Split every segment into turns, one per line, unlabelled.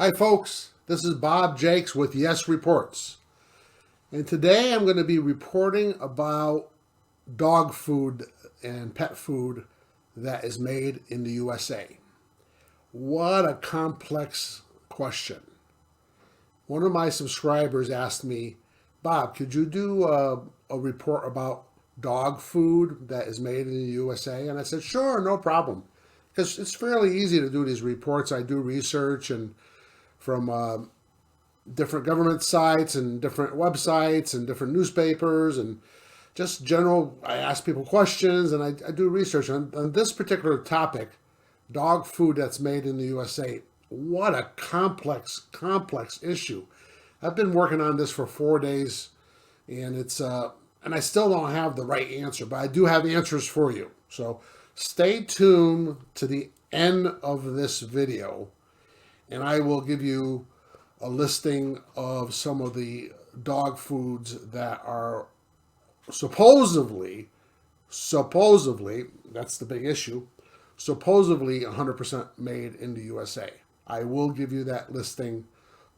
Hi folks, this is Bob Jakes with Yes Reports. And today I'm going to be reporting about dog food and pet food that is made in the USA. What a complex question. One of my subscribers asked me, Bob, could you do a report about dog food that is made in the USA? And I said, sure, no problem. Because it's fairly easy to do these reports. I do research and from different government sites and different websites and different newspapers and just general, I ask people questions and I do research on this particular topic, dog food that's made in the USA. What a complex issue. I've been working on this for 4 days and and I still don't have the right answer, but I do have answers for you. So stay tuned to the end of this video and I will give you a listing of some of the dog foods that are supposedly, that's the big issue, supposedly 100% made in the USA. I will give you that listing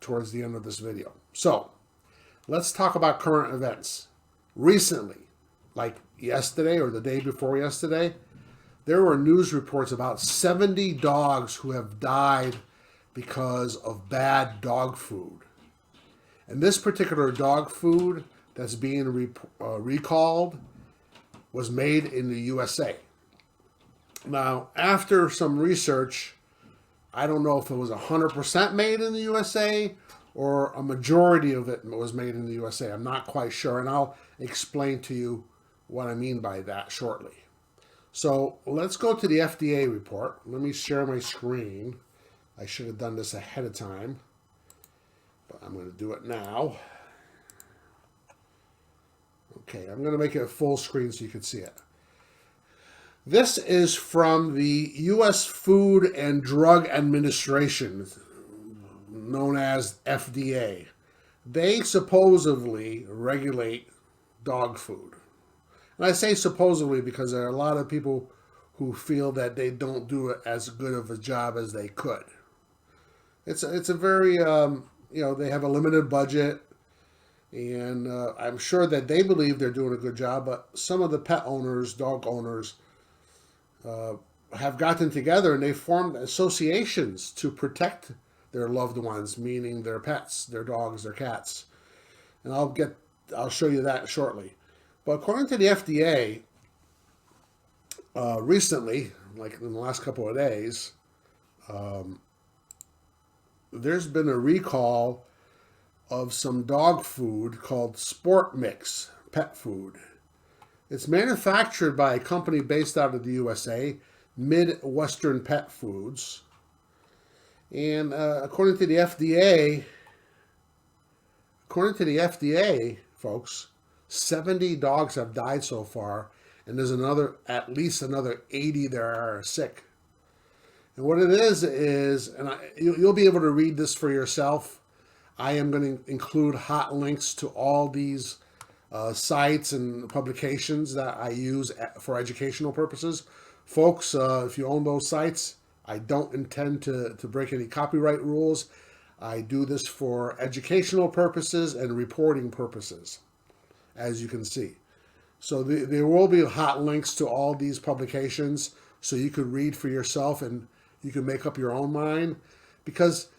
towards the end of this video. So let's talk about current events. Recently, like yesterday or the day before yesterday, there were news reports about 70 dogs who have died because of bad dog food. And this particular dog food that's being recalled was made in the USA. Now, after some research, I don't know if it was 100% made in the USA or a majority of it was made in the USA. I'm not quite sure, and I'll explain to you what I mean by that shortly. So let's go to the FDA report. Let me share my screen. I should have done this ahead of time, but I'm going to do it now. Okay, I'm going to make it a full screen so you can see it. This is from the U.S. Food and Drug Administration, known as FDA. They supposedly regulate dog food. And I say supposedly because there are a lot of people who feel that they don't do it as good of a job as they could. It's a very, they have a limited budget, and I'm sure that they believe they're doing a good job, but some of the pet owners, dog owners, have gotten together and they formed associations to protect their loved ones, meaning their pets, their dogs, their cats. And I'll show you that shortly. But according to the FDA, recently, like in the last couple of days, there's been a recall of some dog food called Sport Mix pet food. It's manufactured by a company based out of the USA, MidWestern Pet Foods. And according to the FDA, folks, 70 dogs have died so far, and there's at least another 80 that are sick. And what it is, and you'll be able to read this for yourself. I am going to include hot links to all these sites and publications that I use for educational purposes. Folks, if you own those sites, I don't intend to break any copyright rules. I do this for educational purposes and reporting purposes, as you can see. So there will be hot links to all these publications so you could read for yourself and you can make up your own mind. Because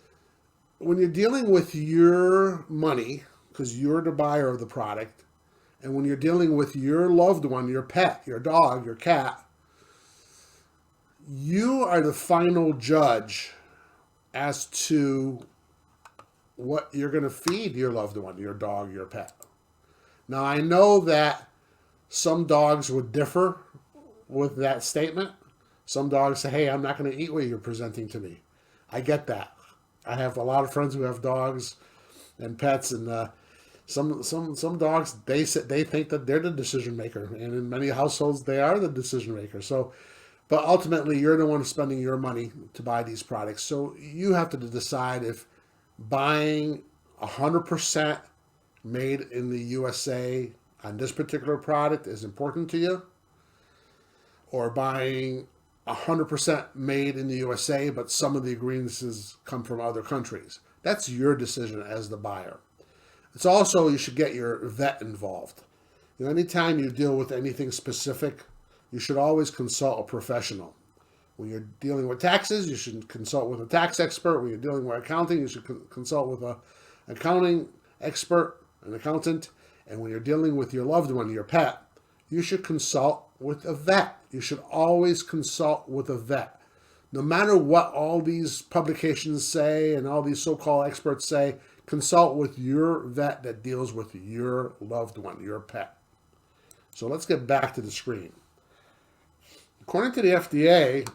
when you're dealing with your money, because you're the buyer of the product, and when you're dealing with your loved one, your pet, your dog, your cat, you are the final judge as to what you're going to feed your loved one, your dog, your pet. Now, I know that some dogs would differ with that statement. Some dogs say, hey, I'm not going to eat what you're presenting to me. I get that. I have a lot of friends who have dogs and pets, and some dogs, they think that they're the decision maker, and in many households they are the decision maker. So, but ultimately, you're the one spending your money to buy these products. So you have to decide if buying 100% made in the USA on this particular product is important to you, or buying 100% made in the USA, but some of the ingredients come from other countries. That's your decision as the buyer. It's also, you should get your vet involved. Anytime you deal with anything specific, you should always consult a professional. When you're dealing with taxes, you should consult with a tax expert. When you're dealing with accounting, you should consult with an accounting expert, an accountant. And when you're dealing with your loved one, your pet, you should consult with a vet. You should always consult with a vet. No matter what all these publications say and all these so-called experts say, consult with your vet that deals with your loved one, your pet. So let's get back to the screen. According to the FDA,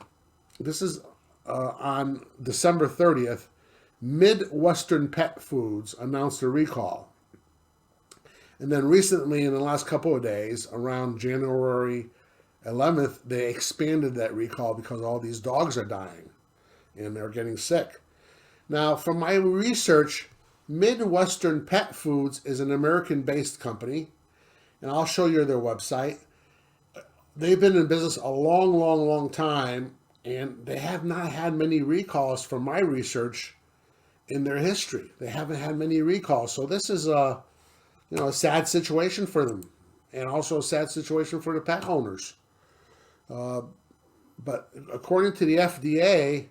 this is on December 30th, MidWestern Pet Foods announced a recall. And then recently, in the last couple of days, around January 11th, they expanded that recall because all these dogs are dying and they're getting sick. Now, from my research, MidWestern Pet Foods is an American-based company, and I'll show you their website. They've been in business a long time, and they have not had many recalls from my research in their history. They haven't had many recalls. So this is a sad situation for them, and also a sad situation for the pet owners. But according to the FDA,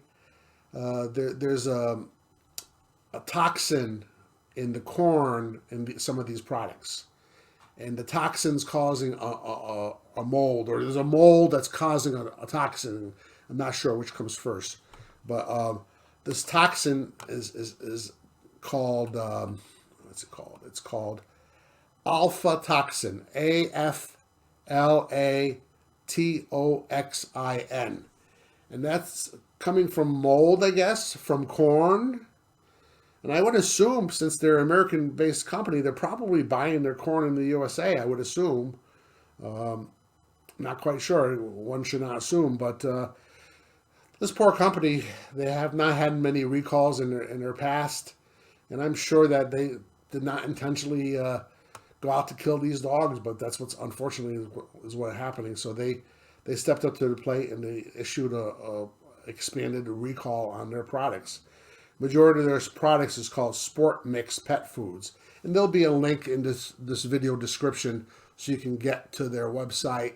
there's a toxin in the corn in some of these products. And the toxin's causing a mold, or there's a mold that's causing a toxin. I'm not sure which comes first, but this toxin is called what's it called? It's called alpha toxin, AFLATOXIN, and that's coming from mold, I guess, from corn. And I would assume, since they're an American-based company, they're probably buying their corn in the USA, I would assume. Not quite sure. One should not assume. But this poor company, they have not had many recalls in their past. And I'm sure that they did not intentionally go out to kill these dogs. But that's what's unfortunately is what's happening. So they stepped up to the plate and they issued a expanded recall on their products. Majority of their products is called Sport Mix Pet Foods. And there'll be a link in this video description so you can get to their website.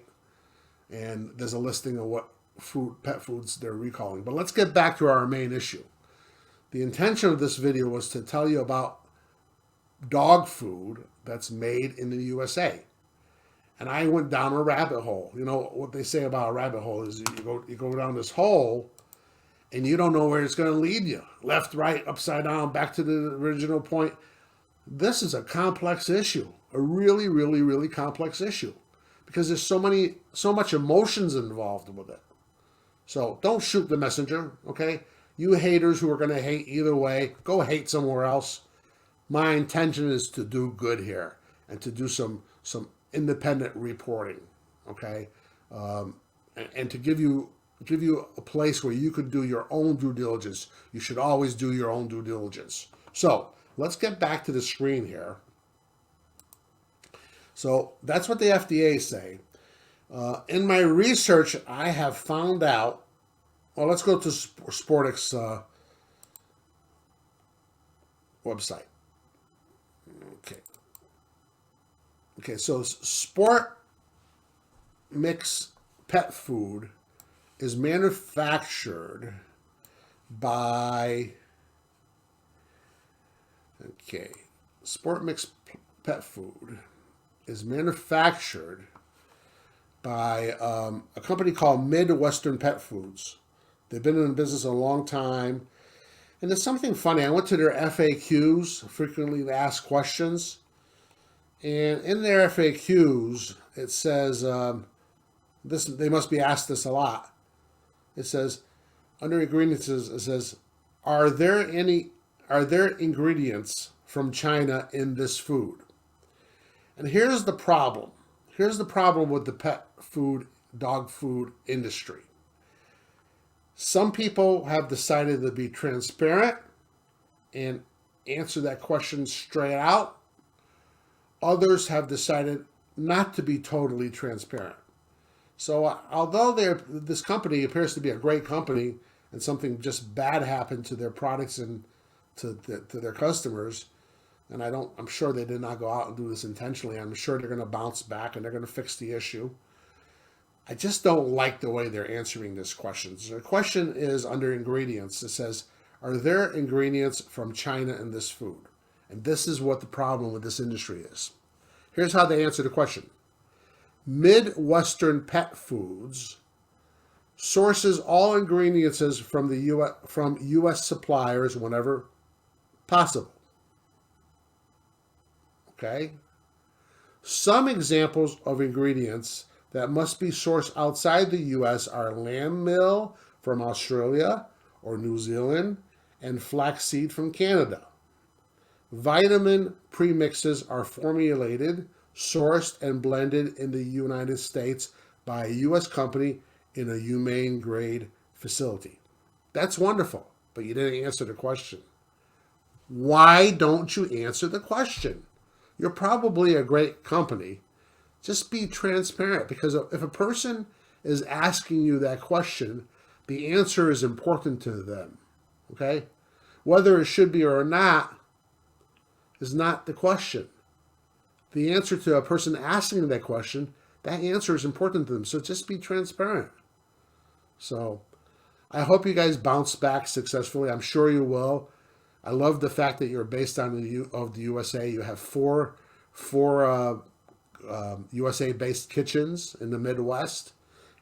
And there's a listing of what pet foods they're recalling. But let's get back to our main issue. The intention of this video was to tell you about dog food that's made in the USA. And I went down a rabbit hole. You know what they say about a rabbit hole is you go down this hole and you don't know where it's going to lead you. Left, right, upside down, back to the original point. This is a complex issue, a really complex issue, because there's so much emotions involved with it. So don't shoot the messenger, okay? You haters who are going to hate either way, go hate somewhere else. My intention is to do good here and to do some independent reporting, okay? And to give you a place where you could do your own due diligence. You should always do your own due diligence. So let's get back to the screen here. So that's what the FDA say. In my research, I have found out, well, let's go to Sportix website. Okay, so Sport Mix Pet Food is manufactured by, Sport Mix Pet Food is manufactured by a company called MidWestern Pet Foods. They've been in business a long time. And there's something funny. I went to their FAQs, frequently asked questions. And in their FAQs, it says, they must be asked this a lot. It says, under ingredients, it says, are there ingredients from China in this food? And here's the problem. Here's the problem with the pet food, dog food industry. Some people have decided to be transparent and answer that question straight out. Others have decided not to be totally transparent. So although this company appears to be a great company and something just bad happened to their products and to their customers, and I'm sure they did not go out and do this intentionally. I'm sure they're going to bounce back and they're going to fix the issue. I just don't like the way they're answering this question. So the question is under ingredients. It says, are there ingredients from China in this food? And this is what the problem with this industry is. Here's how they answer the question. MidWestern Pet Foods sources all ingredients from from U.S. suppliers whenever possible. Okay? Some examples of ingredients that must be sourced outside the U.S. are lamb meal from Australia or New Zealand and flaxseed from Canada. Vitamin premixes are formulated, sourced, and blended in the United States by a U.S. company in a humane grade facility. That's wonderful, but you didn't answer the question. Why don't you answer the question? You're probably a great company. Just be transparent, because if a person is asking you that question, the answer is important to them. Okay? Whether it should be or not is not the question. The answer to a person asking that question, that answer is important to them. So just be transparent. So I hope you guys bounce back successfully. I'm sure you will. I love the fact that you're based on the USA. You have four USA-based kitchens in the Midwest.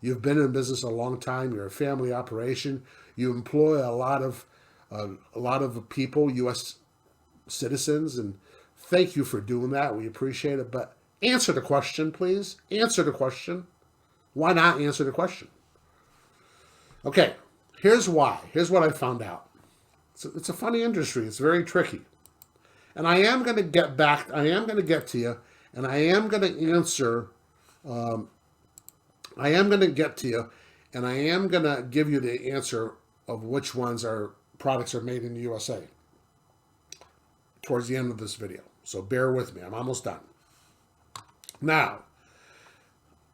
You've been in business a long time. You're a family operation. You employ a lot of people, U.S. citizens, and thank you for doing that. We appreciate it. But answer the question, please. Answer the question. Why not answer the question? Okay, here's why. Here's what I found out. It's a funny industry. It's very tricky. And I am going to get back. I am going to get to you, and I am going to answer. I am going to get to you, and I am going to give you the answer of which products are made in the USA towards the end of this video. So bear with me. I'm almost done. Now,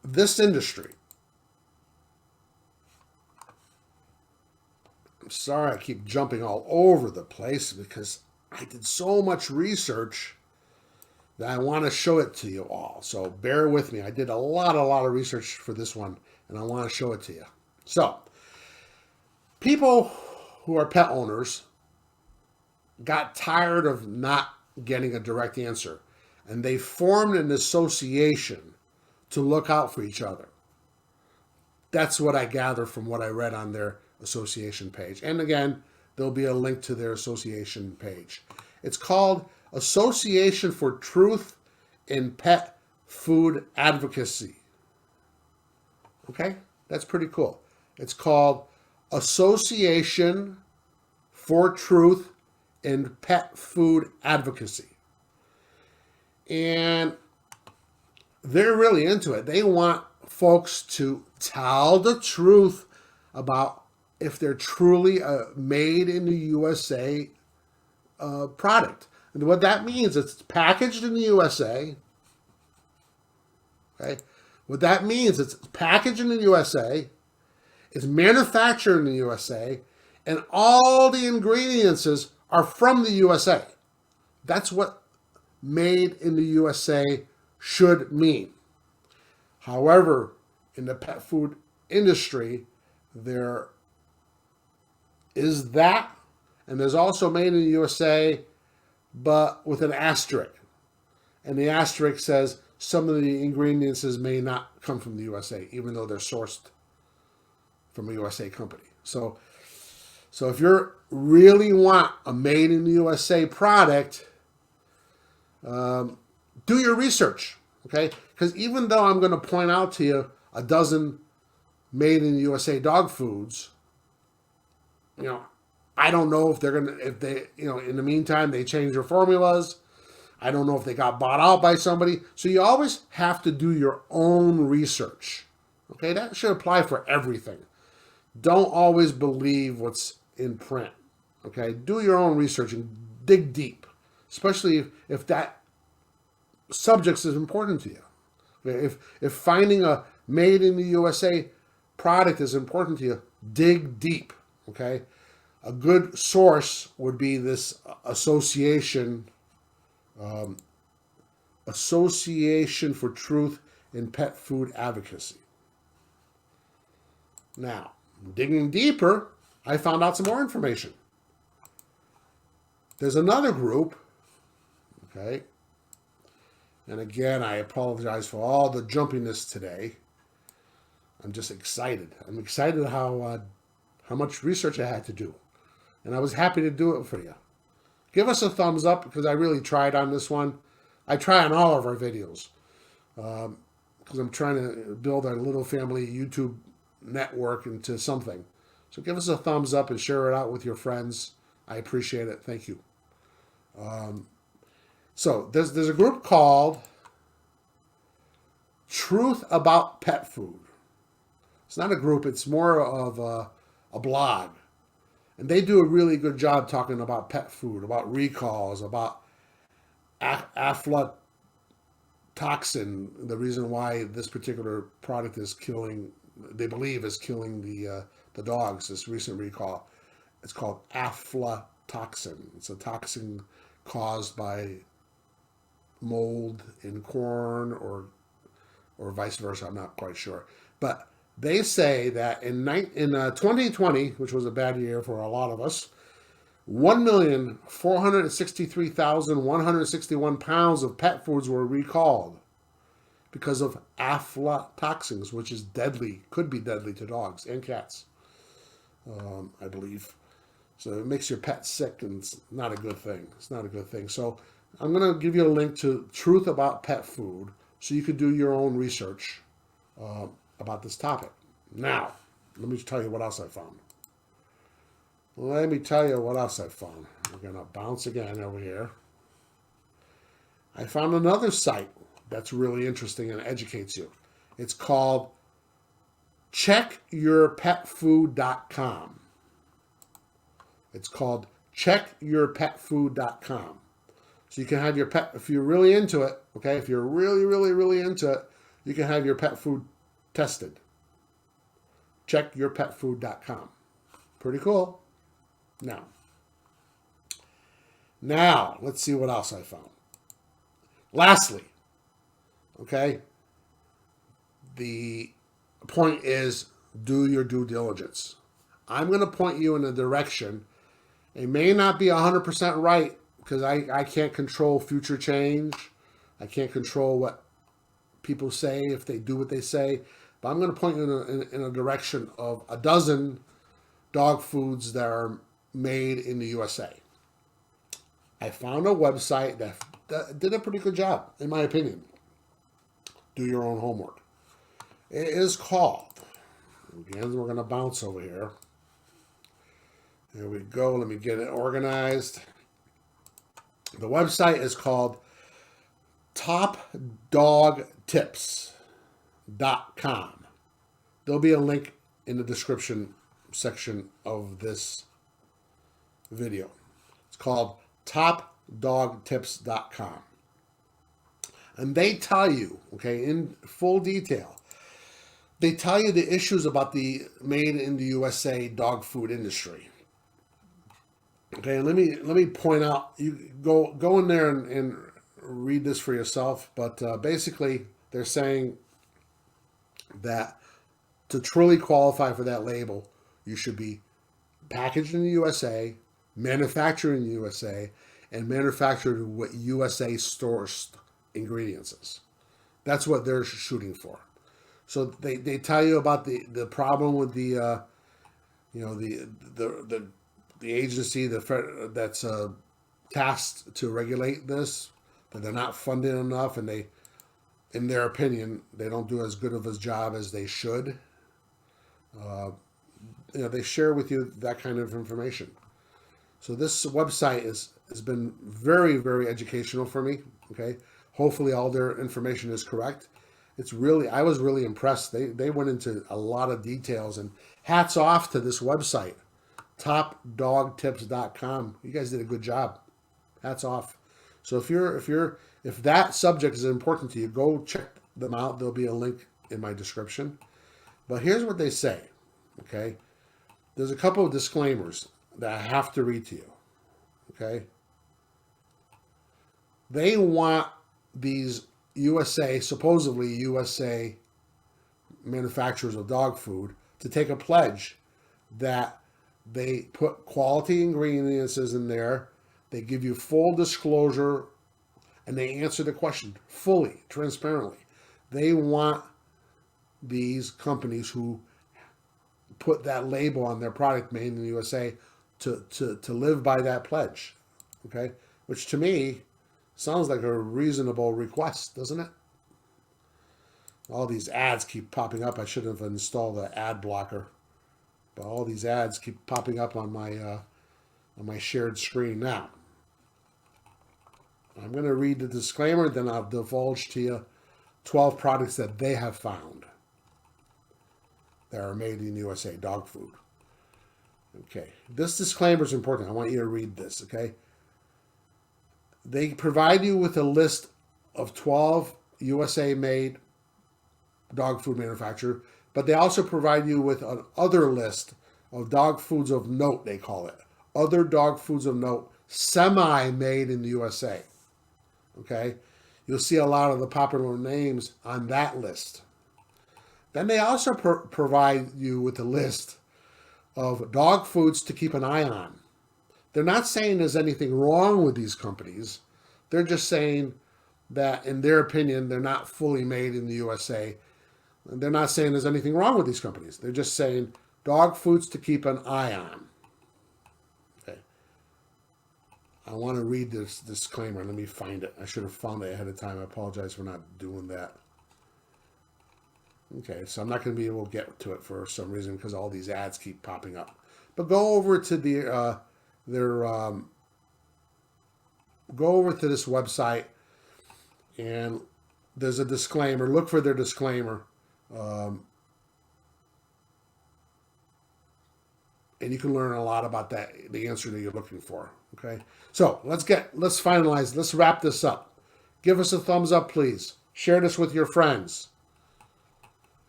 this industry. I'm sorry I keep jumping all over the place because I did so much research that I want to show it to you all. So bear with me. I did a lot of research for this one, and I want to show it to you. So, people who are pet owners got tired of not getting a direct answer, and they formed an association to look out for each other. That's what I gather from what I read on their association page. And again, there'll be a link to their association page. It's called Association for Truth in Pet Food Advocacy. Okay? That's pretty cool. It's called Association for Truth in Pet Food Advocacy. And they're really into it. They want folks to tell the truth about if they're truly a made in the USA product. And what that means, it's packaged in the USA. Okay? What that means, it's packaged in the USA, it's manufactured in the USA, and all the ingredients are from the USA. That's what made in the USA should mean. However, in the pet food industry, there is that, and there's also made in the USA, but with an asterisk. And the asterisk says some of the ingredients may not come from the USA, even though they're sourced from a USA company. So if you really want a made in the USA product, do your research, okay? Because even though I'm going to point out to you a dozen made in the USA dog foods, I don't know if they, in the meantime, they change their formulas. I don't know if they got bought out by somebody. So you always have to do your own research. Okay, that should apply for everything. Don't always believe what's in print. Okay, do your own research and dig deep, especially if that subject is important to you. Okay? If finding a made in the USA product is important to you, dig deep, okay? A good source would be this Association for Truth in Pet Food Advocacy. Now, digging deeper, I found out some more information. There's another group, okay? And again, I apologize for all the jumpiness today. I'm just excited. I'm excited how much research I had to do. And I was happy to do it for you. Give us a thumbs up because I really tried on this one. I try on all of our videos because I'm trying to build our little family YouTube network into something. So give us a thumbs up and share it out with your friends. I appreciate it. Thank you. So there's a group called Truth About Pet Food. It's not a group. It's more of a blog. And they do a really good job talking about pet food, about recalls, about aflatoxin, the reason why this particular product is killing, they believe is killing the dogs, this recent recall. It's called aflatoxin. It's a toxin caused by mold in corn or vice versa. I'm not quite sure. But they say that in 2020, which was a bad year for a lot of us, 1,463,161 pounds of pet foods were recalled because of aflatoxins, which is deadly, could be deadly to dogs and cats, I believe. So it makes your pet sick, and it's not a good thing. It's not a good thing. So I'm going to give you a link to Truth About Pet Food so you can do your own research about this topic. Now, let me tell you what else I found. We're going to bounce again over here. I found another site that's really interesting and educates you. It's called checkyourpetfood.com. It's called checkyourpetfood.com. So you can have your pet, if you're really into it, okay, if you're really, really, really into it, you can have your pet food tested. Checkyourpetfood.com. Pretty cool. Now, let's see what else I found. Lastly, okay, the point is do your due diligence. I'm going to point you in a direction. It may not be 100% right because I can't control future change. I can't control what people say if they do what they say. But I'm going to point you in a direction of a dozen dog foods that are made in the USA. I found a website that did a pretty good job, in my opinion. Do your own homework. It is called, again, we're going to bounce over here. There we go. Let me get it organized. The website is called topdogtips.com. There'll be a link in the description section of this video. It's called topdogtips.com. And they tell you, okay, in full detail, they tell you the issues about the made in the USA dog food industry. Okay, let me point out, you go in there and read this for yourself, but basically they're saying that to truly qualify for that label, you should be packaged in the USA, manufactured in the USA, and manufactured with USA sourced ingredients is. That's what they're shooting for. So they tell you about the problem with the agency that's tasked to regulate this, that they're not funded enough, and they, in their opinion, they don't do as good of a job as they should. They share with you that kind of information. So this website has been very, very educational for me. Okay, hopefully all their information is correct. I was really impressed. They went into a lot of details, and hats off to this website, topdogtips.com. You guys did a good job. Hats off. So if that subject is important to you, go check them out. There'll be a link in my description. But here's what they say, okay? There's a couple of disclaimers that I have to read to you, okay? They want these supposedly USA manufacturers of dog food to take a pledge that they put quality ingredients in there, they give you full disclosure, and they answer the question fully, transparently. They want these companies who put that label on their product made in the USA to live by that pledge, okay? Which to me sounds like a reasonable request, doesn't it? All these ads keep popping up. I should have installed an ad blocker, but all these ads keep popping up on my shared screen now. I'm going to read the disclaimer, then I'll divulge to you 12 products that they have found that are made in USA, dog food. Okay, this disclaimer is important. I want you to read this, okay? They provide you with a list of 12 USA-made dog food manufacturers, but they also provide you with an other list of dog foods of note, they call it. Other dog foods of note, semi-made in the USA. Okay? You'll see a lot of the popular names on that list. Then they also provide you with a list of dog foods to keep an eye on. They're not saying there's anything wrong with these companies. They're just saying that, in their opinion, they're not fully made in the USA. They're not saying there's anything wrong with these companies. They're just saying dog foods to keep an eye on. Okay. I want to read this disclaimer. Let me find it. I should have found it ahead of time. I apologize for not doing that. Okay, so I'm not going to be able to get to it for some reason because all these ads keep popping up. But go over to go over to this website, and there's a disclaimer. Look for their disclaimer, and you can learn a lot about the answer that you're looking for. Okay, so let's finalize. Let's wrap this up. Give us a thumbs up, please. Share this with your friends.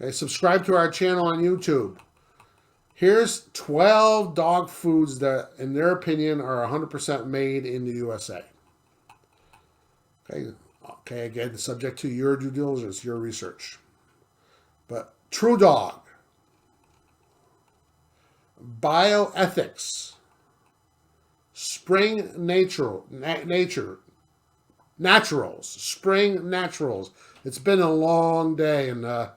Okay, subscribe to our channel on YouTube. Here's 12 dog foods that, in their opinion, are 100% made in the USA. Okay, again, subject to your due diligence, your research. But True Dog, Bioethics, Spring Naturals, Spring Naturals. It's been a long day, and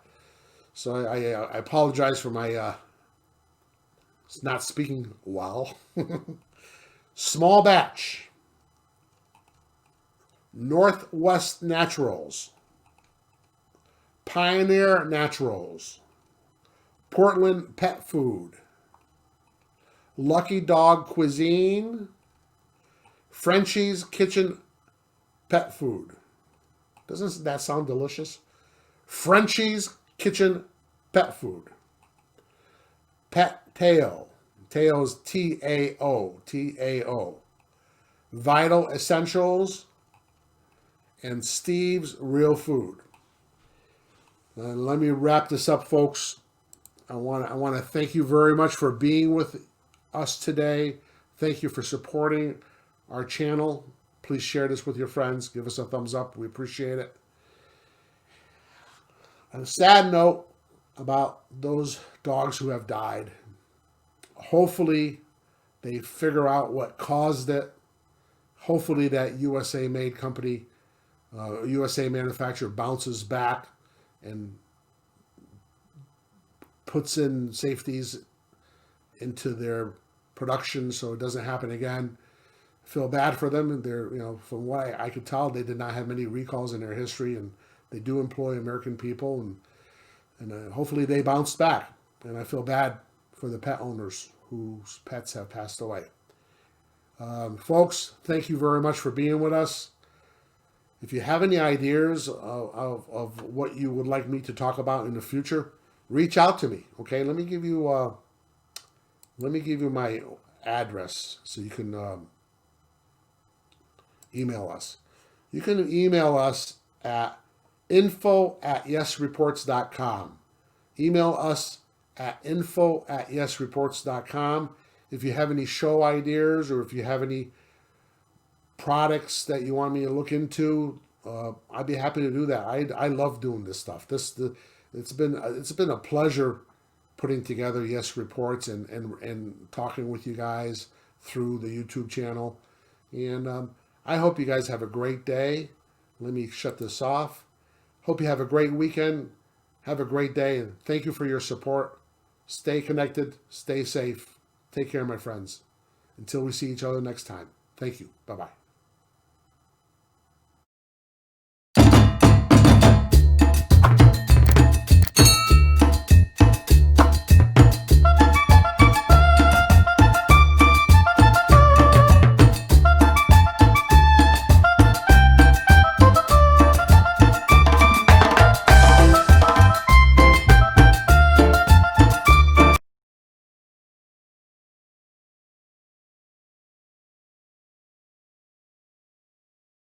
so I apologize for my not speaking well. Small Batch, Northwest Naturals, Pioneer Naturals, Portland Pet Food, Lucky Dog Cuisine, Frenchie's Kitchen Pet Food. Doesn't that sound delicious? Frenchie's Kitchen Pet Food. Pet Tao. Tao's T-A-O. T-A-O. Vital Essentials. And Steve's Real Food. And let me wrap this up, folks. I want to thank you very much for being with us today. Thank you for supporting our channel. Please share this with your friends. Give us a thumbs up. We appreciate it. On a sad note about those dogs who have died, hopefully they figure out what caused it. Hopefully that USA-made company, USA manufacturer bounces back and puts in safeties into their production so it doesn't happen again. I feel bad for them. They're, from what I could tell, they did not have many recalls in their history, and they do employ American people, and hopefully they bounced back. And I feel bad for the pet owners whose pets have passed away. Folks, thank you very much for being with us. If you have any ideas of what you would like me to talk about in the future, reach out to me. Okay, let me give you my address so you can email us. You can email us at info@yesreports.com. Email us at info@yesreports.com. If you have any show ideas or if you have any products that you want me to look into, I'd be happy to do that. I love doing this stuff. It's been a pleasure putting together Yes Reports and talking with you guys through the YouTube channel. And I hope you guys have a great day. Let me shut this off. Hope you have a great weekend. Have a great day, and thank you for your support. Stay connected. Stay safe. Take care, my friends. Until we see each other next time. Thank you. Bye-bye.